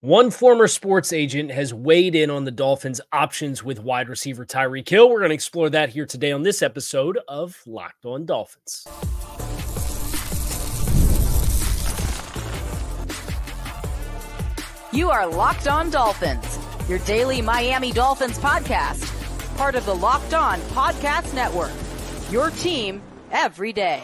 One former sports agent has weighed in on the Dolphins' options with wide receiver Tyreek Hill. We're going to explore that here today on this episode of Locked On Dolphins. You are Locked On Dolphins, your daily Miami Dolphins podcast, part of the Locked On Podcast Network, your team every day.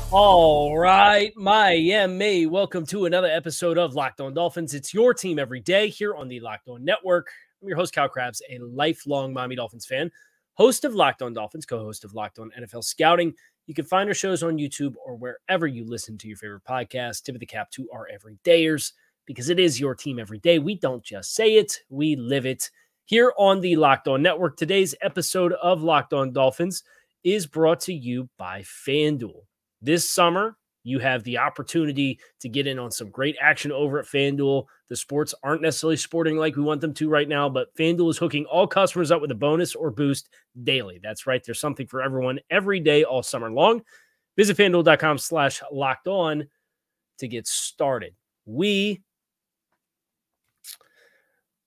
All right, Miami. Welcome to another episode of Locked On Dolphins. It's your team every day here on the Locked On Network. I'm your host, Kyle Krabs, a lifelong Miami Dolphins fan, host of Locked On Dolphins, co-host of Locked On NFL Scouting. You can find our shows on YouTube or wherever you listen to your favorite podcast. Tip of the cap to our everydayers, because it is your team every day. We don't just say it, we live it here on the Locked On Network. Today's episode of Locked On Dolphins is brought to you by FanDuel. This summer, you have the opportunity to get in on some great action over at FanDuel. The sports aren't necessarily sporting like we want them to right now, but FanDuel is hooking all customers up with a bonus or boost daily. That's right. There's something for everyone every day all summer long. Visit FanDuel.com/lockedon to get started. We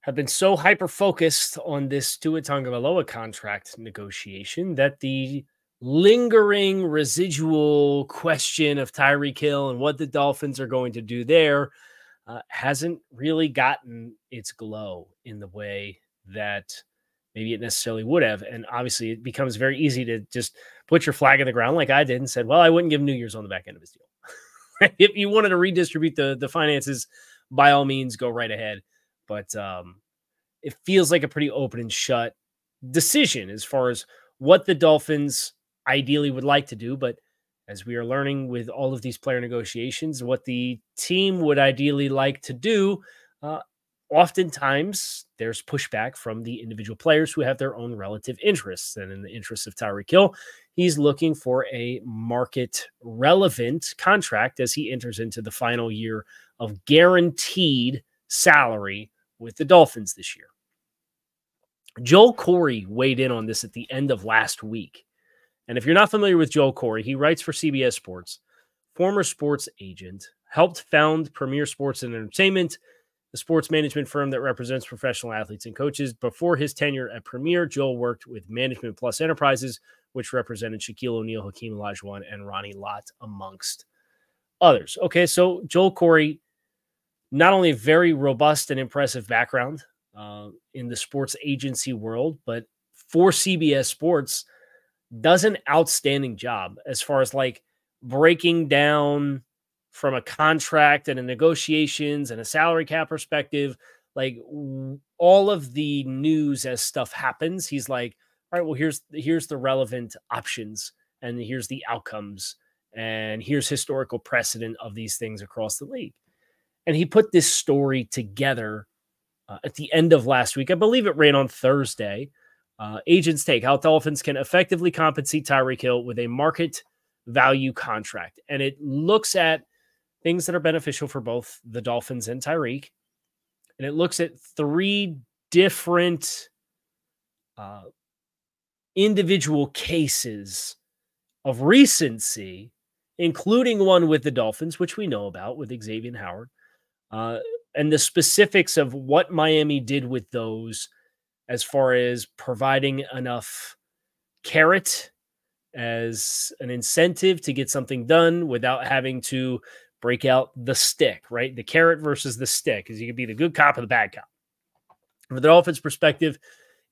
have been so hyper-focused on this Tua Tagovailoa contract negotiation that the lingering residual question of Tyreek Hill and what the Dolphins are going to do there hasn't really gotten its glow in the way that maybe it necessarily would have. And obviously it becomes very easy to just put your flag in the ground like I did and said, well, I wouldn't give New Year's on the back end of his deal. If you wanted to redistribute the finances, by all means, go right ahead. But it feels like a pretty open and shut decision as far as what the Dolphins ideally would like to do. But as we are learning with all of these player negotiations, what the team would ideally like to do, oftentimes there's pushback from the individual players who have their own relative interests. And in the interest of Tyreek Hill, he's looking for a market relevant contract as he enters into the final year of guaranteed salary with the Dolphins this year. Joel Corey weighed in on this at the end of last week. And if you're not familiar with Joel Corey, he writes for CBS Sports, former sports agent, helped found Premier Sports and Entertainment, the sports management firm that represents professional athletes and coaches. Before his tenure at Premier, Joel worked with Management Plus Enterprises, which represented Shaquille O'Neal, Hakeem Olajuwon, and Ronnie Lott, amongst others. Okay, so Joel Corey, not only a very robust and impressive background in the sports agency world, but for CBS Sports, does an outstanding job as far as like breaking down from a contract and a negotiations and a salary cap perspective, like all of the news as stuff happens. He's like, all right, well, here's the relevant options and here's the outcomes and here's historical precedent of these things across the league. And he put this story together at the end of last week. I believe it ran on Thursday. Agents Take, how Dolphins can effectively compensate Tyreek Hill with a market value contract. And it looks at things that are beneficial for both the Dolphins and Tyreek. And it looks at three different individual cases of recency, including one with the Dolphins, which we know about with Xavier Howard, and the specifics of what Miami did with those as far as providing enough carrot as an incentive to get something done without having to break out the stick, right? The carrot versus the stick, because you could be the good cop or the bad cop. From the Dolphins' perspective,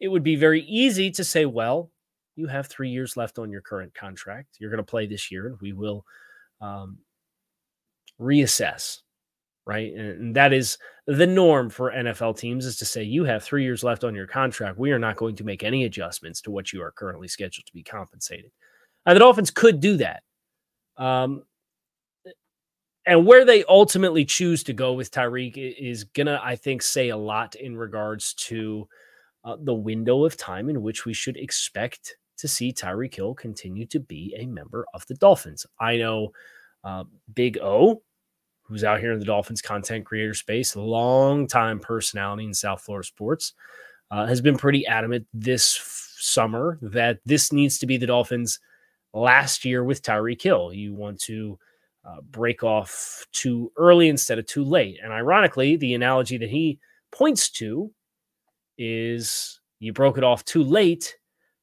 it would be very easy to say, well, you have 3 years left on your current contract. You're going to play this year, and we will reassess. Right. And that is the norm for NFL teams, is to say you have 3 years left on your contract. We are not going to make any adjustments to what you are currently scheduled to be compensated. And the Dolphins could do that. And where they ultimately choose to go with Tyreek is going to, I think, say a lot in regards to the window of time in which we should expect to see Tyreek Hill continue to be a member of the Dolphins. I know Big O, who's out here in the Dolphins content creator space, a long-time personality in South Florida sports, has been pretty adamant this summer that this needs to be the Dolphins' last year with Tyreek Hill. You want to break off too early instead of too late. And ironically, the analogy that he points to is you broke it off too late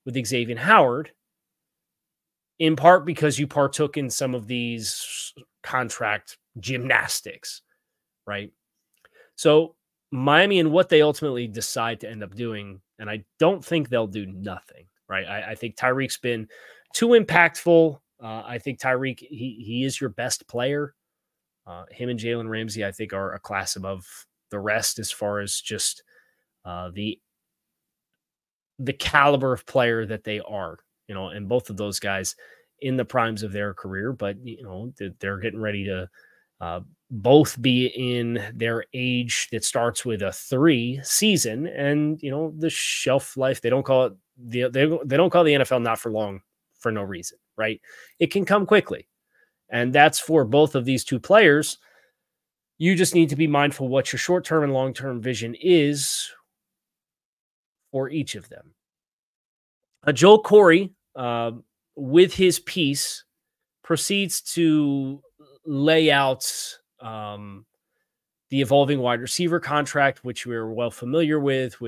with Xavier Howard, in part because you partook in some of these contract gymnastics, right? So Miami and what they ultimately decide to end up doing, and I don't think they'll do nothing, right? I think Tyreek's been too impactful. I think Tyreek, he is your best player. Him and Jalen Ramsey, I think, are a class above the rest as far as just the caliber of player that they are, and both of those guys in the primes of their career, but, they're getting ready to both be in their age that starts with a 3 season, and, the shelf life, they don't call it they don't call the NFL not for long for no reason, right? It can come quickly. And that's for both of these two players. You just need to be mindful what your short-term and long-term vision is for each of them. Joel Corey, with his piece, proceeds to lay out the evolving wide receiver contract, which we're well familiar with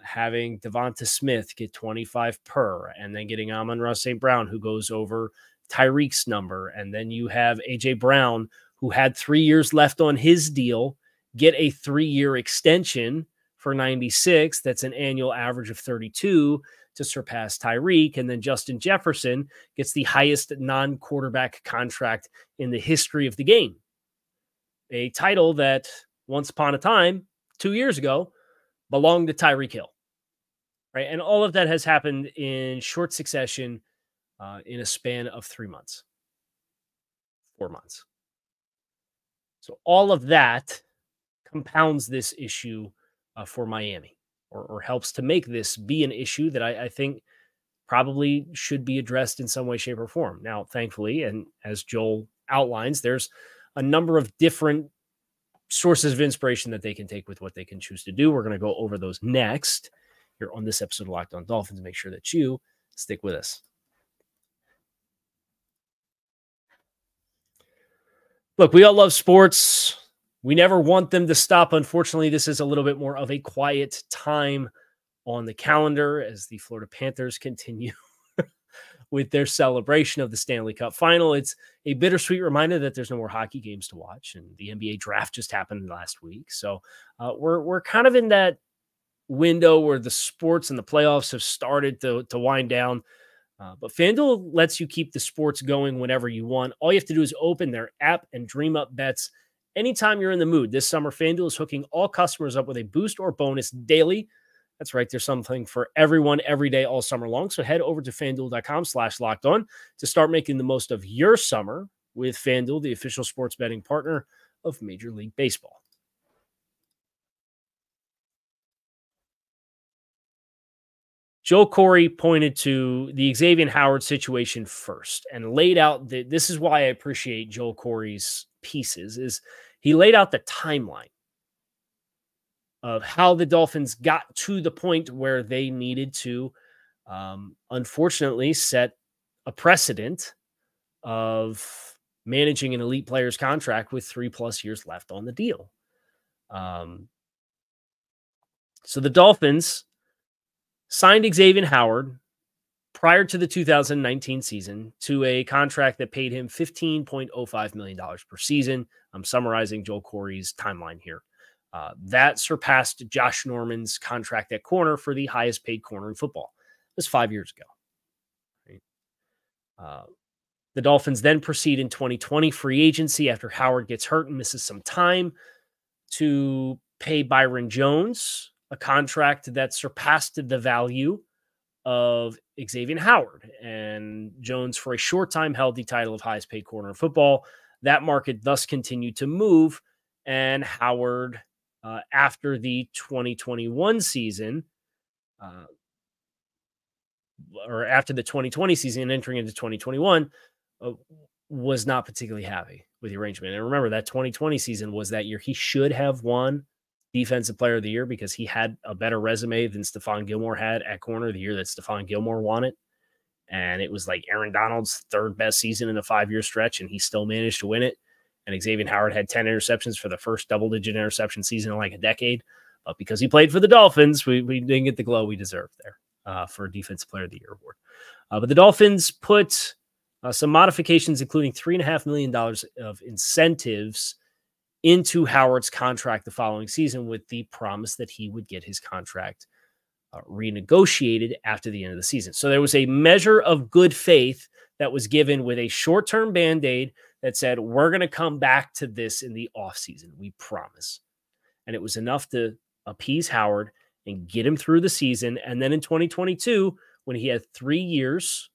having Devonta Smith get 25 per, and then getting Amon-Ra St. Brown, who goes over Tyreek's number. And then you have A.J. Brown, who had 3 years left on his deal, get a 3-year extension for 96. That's an annual average of 32 to surpass Tyreek. And then Justin Jefferson gets the highest non-quarterback contract in the history of the game. A title that once upon a time, 2 years ago, belonged to Tyreek Hill, right? And all of that has happened in short succession in a span of 3 months, 4 months. So all of that compounds this issue for Miami, or helps to make this be an issue that I think probably should be addressed in some way, shape, or form. Now, thankfully, and as Joel outlines, there's a number of different sources of inspiration that they can take with what they can choose to do. We're going to go over those next here on this episode of Locked On Dolphins. Make sure that you stick with us. Look, we all love sports. We never want them to stop. Unfortunately, this is a little bit more of a quiet time on the calendar as the Florida Panthers continue with their celebration of the Stanley Cup final. It's a bittersweet reminder that there's no more hockey games to watch, and the NBA draft just happened last week. So we're kind of in that window where the sports and the playoffs have started to wind down. But FanDuel lets you keep the sports going whenever you want. All you have to do is open their app and dream up bets anytime you're in the mood. This summer, FanDuel is hooking all customers up with a boost or bonus daily. That's right. There's something for everyone every day, all summer long. So head over to FanDuel.com/lockedon to start making the most of your summer with FanDuel, the official sports betting partner of Major League Baseball. Joe Corey pointed to the Xavier Howard situation first and laid out this is why I appreciate Joel Corey's pieces, is he laid out the timeline of how the Dolphins got to the point where they needed to, unfortunately, set a precedent of managing an elite player's contract with 3+ years left on the deal. So the Dolphins signed Xavier Howard prior to the 2019 season to a contract that paid him $15.05 million per season. I'm summarizing Joel Corey's timeline here. That surpassed Josh Norman's contract at corner for the highest paid corner in football. It was 5 years ago. Right? The Dolphins then proceed in 2020 free agency after Howard gets hurt and misses some time to pay Byron Jones a contract that surpassed the value of Xavier Howard. And Jones, for a short time, held the title of highest paid corner in football. That market thus continued to move, and Howard, after the 2021 season, or after the 2020 season entering into 2021, was not particularly happy with the arrangement. And remember, that 2020 season was that year he should have won Defensive Player of the Year because he had a better resume than Stephon Gilmore had at corner the year that Stephon Gilmore won it. And it was like Aaron Donald's third best season in a 5-year stretch, and he still managed to win it. And Xavier Howard had 10 interceptions for the first double-digit interception season in like a decade. But because he played for the Dolphins, we didn't get the glow we deserved there for Defensive Player of the Year award. But the Dolphins put some modifications, including $3.5 million of incentives into Howard's contract the following season with the promise that he would get his contract renegotiated after the end of the season. So there was a measure of good faith that was given with a short-term Band-Aid that said, we're going to come back to this in the offseason. We promise. And it was enough to appease Howard and get him through the season. And then in 2022, when he had 3 years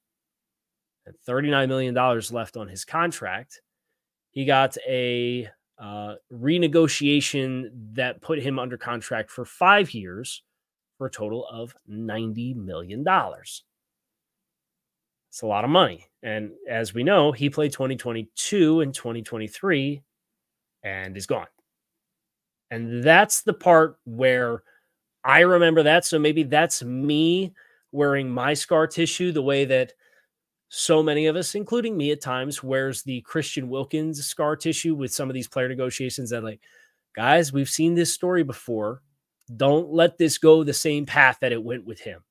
and $39 million left on his contract, he got a renegotiation that put him under contract for 5 years for a total of $90 million. It's a lot of money. And as we know, he played 2022 and 2023 and is gone. And that's the part where I remember that. So maybe that's me wearing my scar tissue the way that so many of us, including me at times, wears the Christian Wilkins scar tissue with some of these player negotiations that, like, guys, we've seen this story before. Don't let this go the same path that it went with him.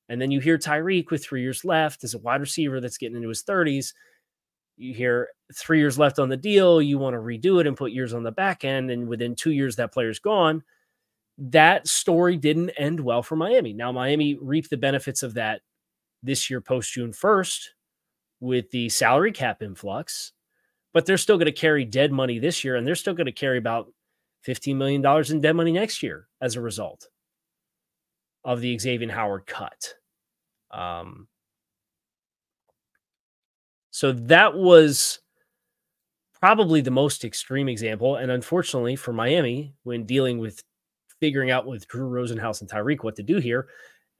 And then you hear Tyreek with 3 years left as a wide receiver that's getting into his 30s. You hear 3 years left on the deal. You want to redo it and put years on the back end. And within 2 years, that player's gone. That story didn't end well for Miami. Now, Miami reaped the benefits of that this year post June 1st with the salary cap influx, but they're still going to carry dead money this year, and they're still going to carry about $15 million in dead money next year as a result of the Xavier Howard cut. So that was probably the most extreme example. And unfortunately for Miami, when dealing with figuring out with Drew Rosenhaus and Tyreek what to do here,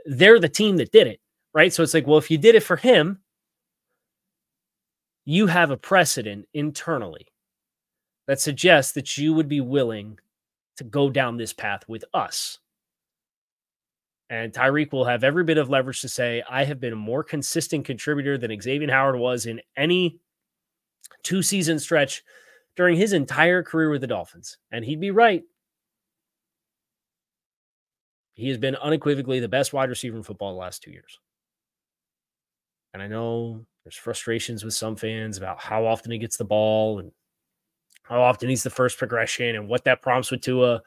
they're the team that did it, right? So it's like, well, if you did it for him, you have a precedent internally that suggests that you would be willing to go down this path with us. And Tyreek will have every bit of leverage to say, I have been a more consistent contributor than Xavier Howard was in any 2-season stretch during his entire career with the Dolphins. And he'd be right. He has been unequivocally the best wide receiver in football the last 2 years. And I know there's frustrations with some fans about how often he gets the ball and how often he's the first progression and what that prompts with Tua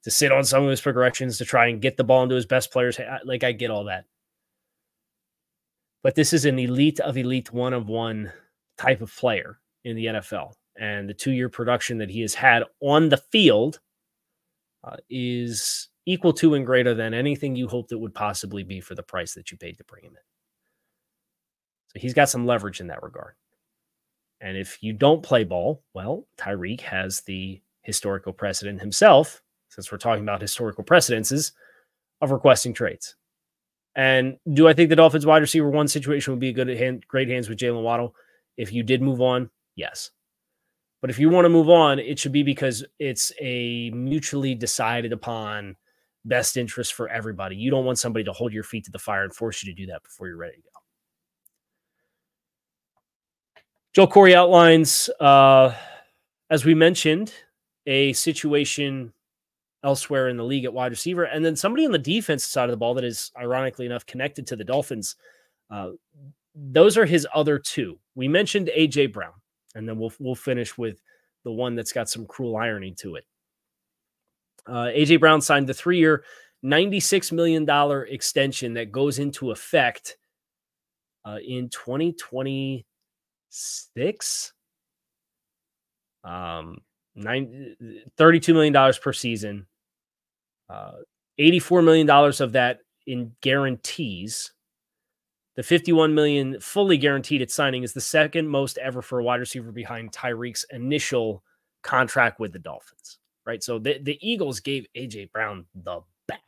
to sit on some of his progressions to try and get the ball into his best players. Like, I get all that. But this is an elite of elite one-of-one type of player in the NFL. And the 2-year production that he has had on the field is equal to and greater than anything you hoped it would possibly be for the price that you paid to bring him in. So he's got some leverage in that regard. And if you don't play ball, well, Tyreek has the historical precedent himself, since we're talking about historical precedences, of requesting trades. And do I think the Dolphins wide receiver one situation would be great hands with Jalen Waddle? If you did move on, yes. But if you want to move on, it should be because it's a mutually decided upon best interest for everybody. You don't want somebody to hold your feet to the fire and force you to do that before you're ready to go. Joe Corey outlines, as we mentioned, a situation elsewhere in the league at wide receiver, and then somebody on the defensive side of the ball that is, ironically enough, connected to the Dolphins. Those are his other two. We mentioned A.J. Brown, and then we'll finish with the one that's got some cruel irony to it. A.J. Brown signed the 3-year, $96 million extension that goes into effect in 2026. $32 million per season. $84 million of that in guarantees. The $51 million fully guaranteed at signing is the second most ever for a wide receiver behind Tyreek's initial contract with the Dolphins, right? So the Eagles gave A.J. Brown the bag.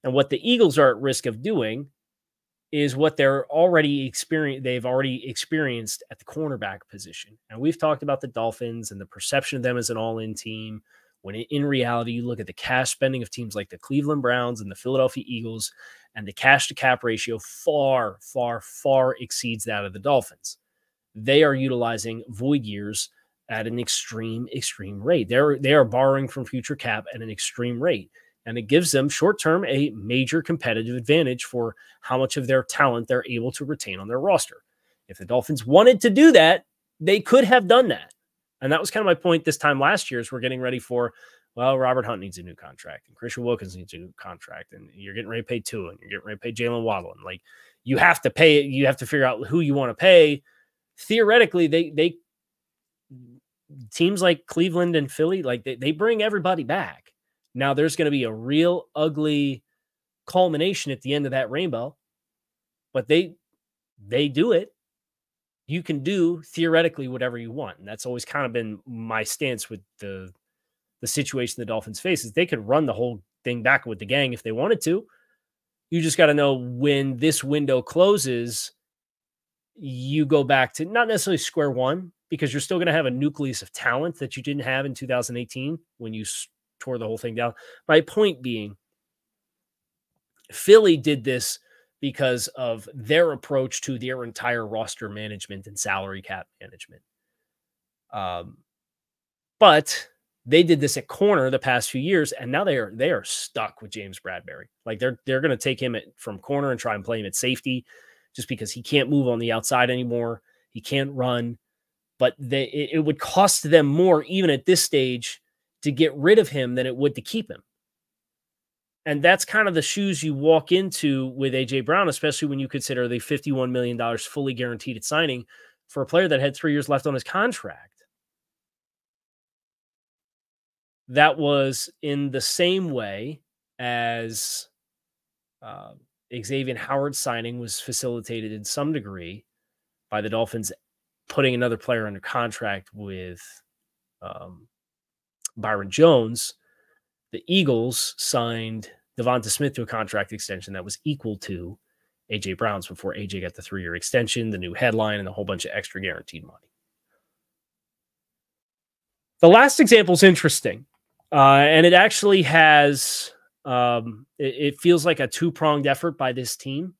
And what the Eagles are at risk of doing is what they've already experienced at the cornerback position. And we've talked about the Dolphins and the perception of them as an all-in team When in reality, you look at the cash spending of teams like the Cleveland Browns and the Philadelphia Eagles, and the cash to cap ratio far, far, far exceeds that of the Dolphins. They are utilizing void years at an extreme rate. They are borrowing from future cap at an extreme rate. And it gives them short-term a major competitive advantage for how much of their talent they're able to retain on their roster. If the Dolphins wanted to do that, they could have done that. And that was kind of my point this time last year, as we're getting ready for, well, Robert Hunt needs a new contract, and Christian Wilkins needs a new contract, and you're getting ready to pay Tua, and you're getting ready to pay Jalen Waddle. And like, you have to pay it. You have to figure out who you want to pay. Theoretically, they teams like Cleveland and Philly, like they bring everybody back. Now there's going to be a real ugly culmination at the end of that rainbow, but they do it. You can do theoretically whatever you want. And that's always kind of been my stance with the situation the Dolphins face, is they could run the whole thing back with the gang if they wanted to. You just got to know when this window closes, you go back to not necessarily square one, because you're still going to have a nucleus of talent that you didn't have in 2018 when you tore the whole thing down. My point being, Philly did this because of their approach to their entire roster management and salary cap management. But they did this at corner the past few years, and now they are stuck with James Bradberry. Like they're going to take him from corner and try and play him at safety, just because he can't move on the outside anymore. He can't run. But it would cost them more, even at this stage, to get rid of him than it would to keep him. And that's kind of the shoes you walk into with A.J. Brown, especially when you consider the $51 million fully guaranteed at signing for a player that had 3 years left on his contract. That was in the same way as Xavier Howard's signing was facilitated in some degree by the Dolphins putting another player under contract with Byron Jones. The Eagles signed Devonta Smith to a contract extension that was equal to A.J. Brown's before A.J. got the 3-year extension, the new headline, and a whole bunch of extra guaranteed money. The last example is interesting, and it actually has it feels like a two-pronged effort by this team,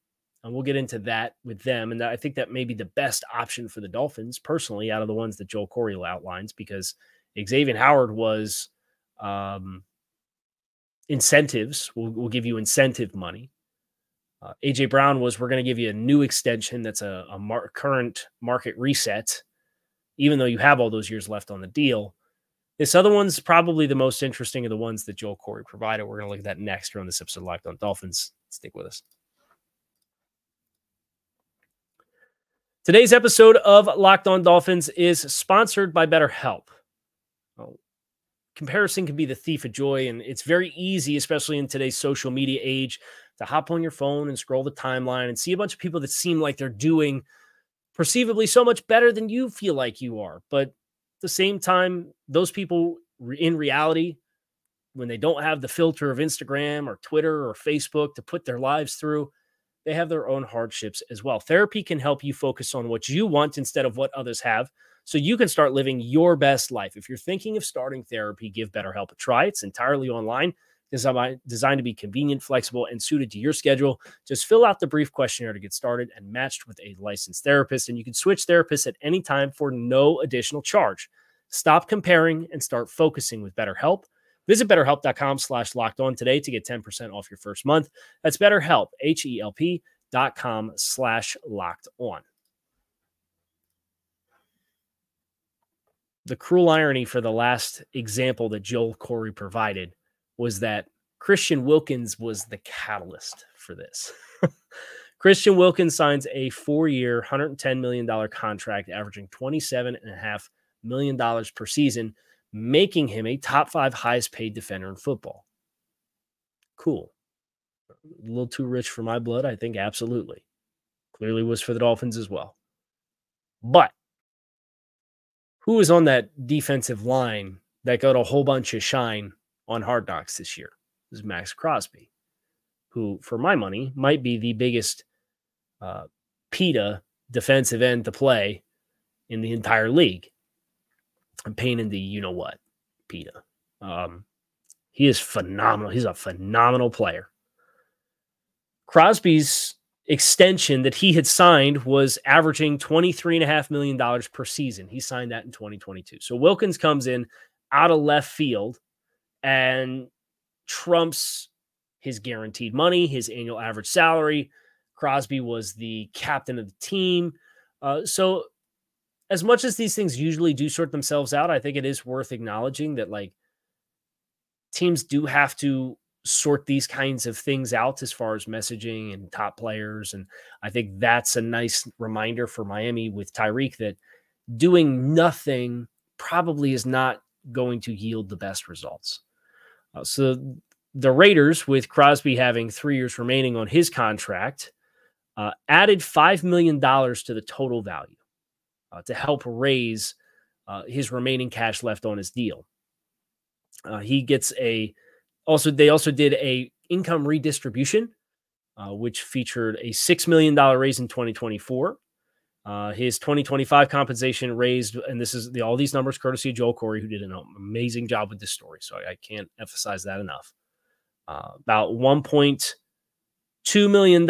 and we'll get into that with them. And I think that may be the best option for the Dolphins, personally, out of the ones that Joel Corey outlines, because Xavier Howard was incentives. We'll give you incentive money. A.J. Brown was, we're going to give you a new extension that's a current market reset, even though you have all those years left on the deal. This other one's probably the most interesting of the ones that Joel Corey provided. We're going to look at that next here on this episode of Locked On Dolphins. Stick with us. Today's episode of Locked On Dolphins is sponsored by BetterHelp. Comparison can be the thief of joy, and it's very easy, especially in today's social media age, to hop on your phone and scroll the timeline and see a bunch of people that seem like they're doing perceivably so much better than you feel like you are. But at the same time, those people in reality, when they don't have the filter of Instagram or Twitter or Facebook to put their lives through, they have their own hardships as well. Therapy can help you focus on what you want instead of what others have, so you can start living your best life. If you're thinking of starting therapy, give BetterHelp a try. It's entirely online, designed to be convenient, flexible, and suited to your schedule. Just fill out the brief questionnaire to get started and matched with a licensed therapist, and you can switch therapists at any time for no additional charge. Stop comparing and start focusing with BetterHelp. Visit BetterHelp.com/lockedon today to get 10% off your first month. That's BetterHelp, HELP.com/lockedon. The cruel irony for the last example that Joel Corey provided was that Christian Wilkins was the catalyst for this. Christian Wilkins signs a 4-year, $110 million contract, averaging $27.5 million per season, making him a top 5 highest paid defender in football. Cool. A little too rich for my blood, I think, absolutely. Clearly was for the Dolphins as well. But who was on that defensive line that got a whole bunch of shine on Hard Knocks this year? This is Max Crosby, who, for my money, might be the biggest PETA defensive end to play in the entire league. I'm pain in the you-know-what, PETA. He is phenomenal. He's a phenomenal player. Crosby's extension that he had signed was averaging $23.5 million per season. He signed that in 2022. So Wilkins comes in out of left field and trumps his guaranteed money, his annual average salary. Crosby was the captain of the team. So as much as these things usually do sort themselves out, I think it is worth acknowledging that like teams do have to sort these kinds of things out as far as messaging and top players. And I think that's a nice reminder for Miami with Tyreek that doing nothing probably is not going to yield the best results. So the Raiders, with Crosby having 3 years remaining on his contract, added $5 million to the total value to help raise his remaining cash left on his deal. He gets they also did a income redistribution, which featured a $6 million raise in 2024. His 2025 compensation raised, and this is all these numbers courtesy of Joel Corey, who did an amazing job with this story. So I can't emphasize that enough. About $1.2 million.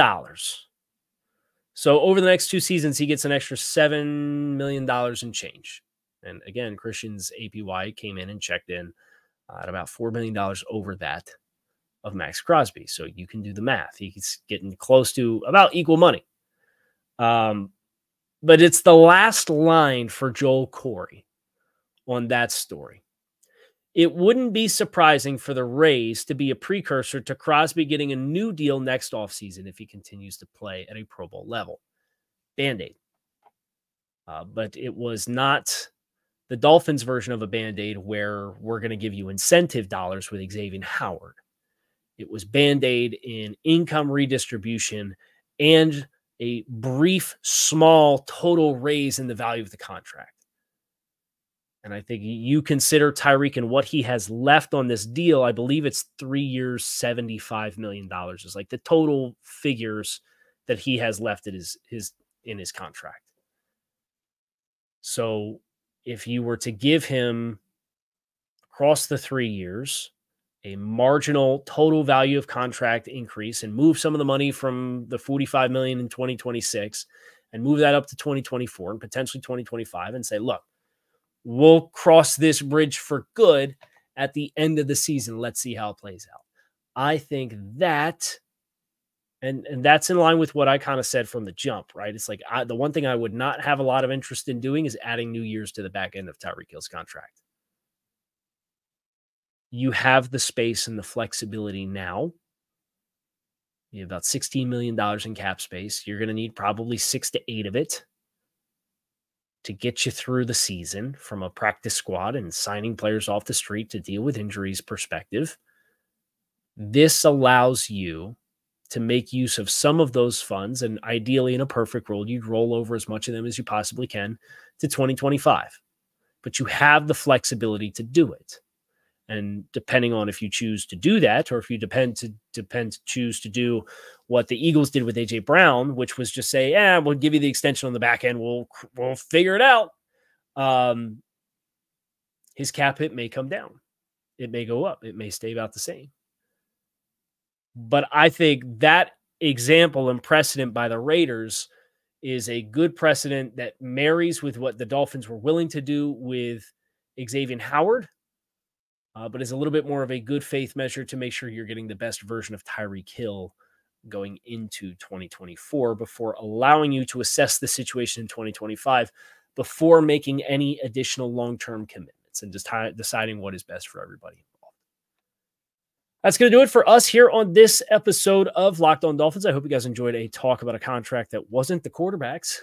So over the next 2 seasons, he gets an extra $7 million in change. And again, Christian's APY came in and checked in at about $4 million over that of Max Crosby. So you can do the math. He's getting close to about equal money. But it's the last line for Joel Corey on that story. It wouldn't be surprising for the Rays to be a precursor to Crosby getting a new deal next offseason if he continues to play at a Pro Bowl level. Band-Aid. But it was not the Dolphins version of a Band-Aid where we're going to give you incentive dollars with Xavier Howard. It was Band-Aid in income redistribution and a brief, small total raise in the value of the contract. And I think you consider Tyreek and what he has left on this deal. I believe it's 3 years, $75 million is like the total figures that he has left in his contract. So if you were to give him across the 3 years a marginal total value of contract increase and move some of the money from the $45 million in 2026 and move that up to 2024 and potentially 2025 and say, look, we'll cross this bridge for good at the end of the season. Let's see how it plays out. I think that, and that's in line with what I kind of said from the jump, right? It's like the one thing I would not have a lot of interest in doing is adding new years to the back end of Tyreek Hill's contract. You have the space and the flexibility now. You have about $16 million in cap space. You're going to need probably 6 to 8 of it to get you through the season from a practice squad and signing players off the street to deal with injuries perspective. This allows you to make use of some of those funds, and ideally in a perfect world, you'd roll over as much of them as you possibly can to 2025. But you have the flexibility to do it. And depending on if you choose to do that, or if you choose to do what the Eagles did with A.J. Brown, which was just say, we'll give you the extension on the back end. We'll figure it out. His cap hit may come down. It may go up. It may stay about the same. But I think that example and precedent by the Raiders is a good precedent that marries with what the Dolphins were willing to do with Xavier Howard. But is a little bit more of a good faith measure to make sure you're getting the best version of Tyreek Hill going into 2024 before allowing you to assess the situation in 2025 before making any additional long-term commitments and just deciding what is best for everybody involved. That's going to do it for us here on this episode of Locked On Dolphins. I hope you guys enjoyed a talk about a contract that wasn't the quarterbacks.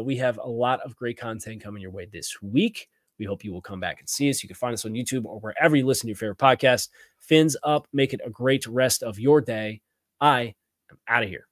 We have a lot of great content coming your way this week. We hope you will come back and see us. You can find us on YouTube or wherever you listen to your favorite podcast. Fins up. Make it a great rest of your day. I am out of here.